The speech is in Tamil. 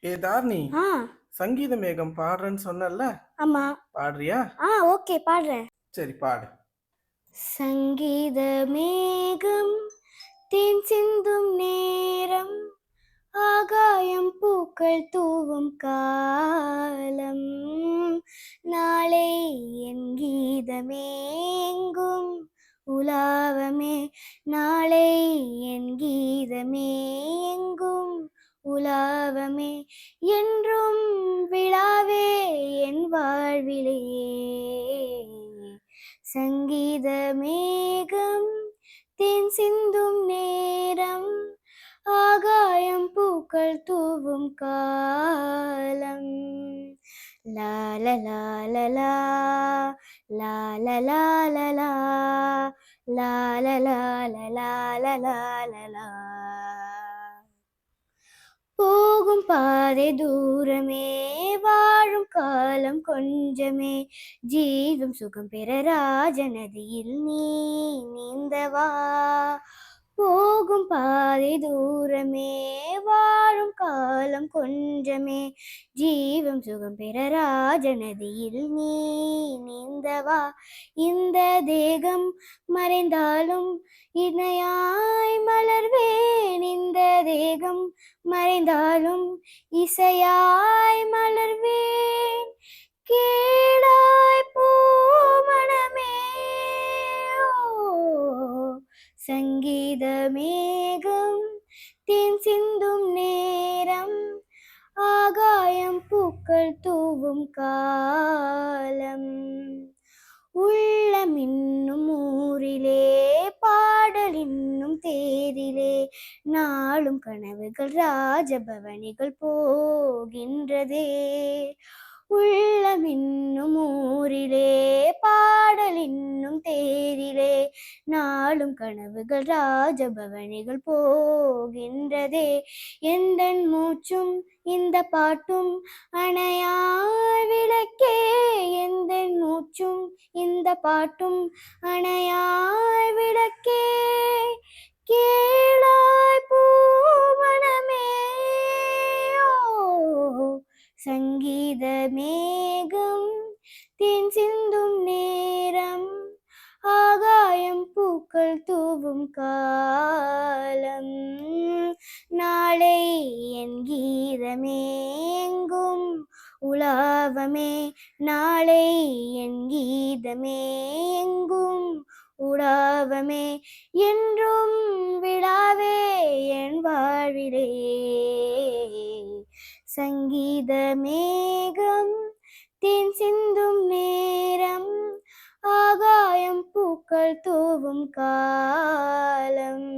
ஏ தாரணி, ஆ. சங்கீத மேகம் பாடுறேன்னு சொன்னல்ல, ஆமா. பாடுறியா? ஓகே பாடுறேன். சரி பாடு. சங்கீத மேகம் தேன் சிந்தும் நேரம், ஆகாயம் பூக்கள் தூவும் காலம், நாளை என் கீதமேங்கும் உலாவமே, நாளை என் கீதமேங்கும் உலாவமே, என்றும் விழாவே என் வாழ்விலே. சங்கீத மேகம் தேன் சிந்தும் நேரம், ஆகாயம் பூக்கள் தூவும் காலம். லா லா லா லா லா, லா லா லா லா லா, லா லா லா லா லா லா லா லா. போகும் பாதை தூரமே, வாழும் காலம் கொஞ்சமே, ஜீவம் சுகம் பெற ராஜநதியில் நீ நீந்தவா. போகும் பாதை தூரமே, வாழும் காலம் கொஞ்சமே, ஜீவம் சுகம் பெற ராஜநதியில் நீ நீந்தவா. இந்த தேகம் மறைந்தாலும் இணையாய் மலர்வேன், இந்த தேகம் மறைந்தாலும் இசையாய் மலர்வேன், கேளாய் பூமணமே. சங்கீத மேகம் தேன் சிந்தும் நேரம், ஆகாயம் பூக்கள் தூவும் காலம், உள்ளம் இன்னும் ஊரிலே, பாடல் இன்னும் தேரிலே, நாளும் கனவுகள் ராஜபவனிகள் போகின்றதே. உள்ளம் இன்னும் ஊரிலே, பாடல் இன்னும் தேரிலே, நாளும் கனவுகள் ராஜபவனிகள் போகின்றதே. எந்தன் மூச்சும் இந்த பாட்டும் அணையாய் விளக்கே, எந்தன் மூச்சும் இந்த பாட்டும் அணையாய் விளக்கே, கேளாய் பூமணமே. சங்கீத மேகம் தேன் சிந்தும் நேரம், ஆகாயம் பூக்கள் தூவும் காலம், நாளை என் கீதமேங்கும் உலாவமே, நாளை என் கீதமேங்கும் உலாவமே, என்றும் விழாவே என் வாழ்விலே. சங்கீத மேகம் தேன் சிந்தும் நேரம், ஆகாயம் பூக்கள் தூவும் காலம்.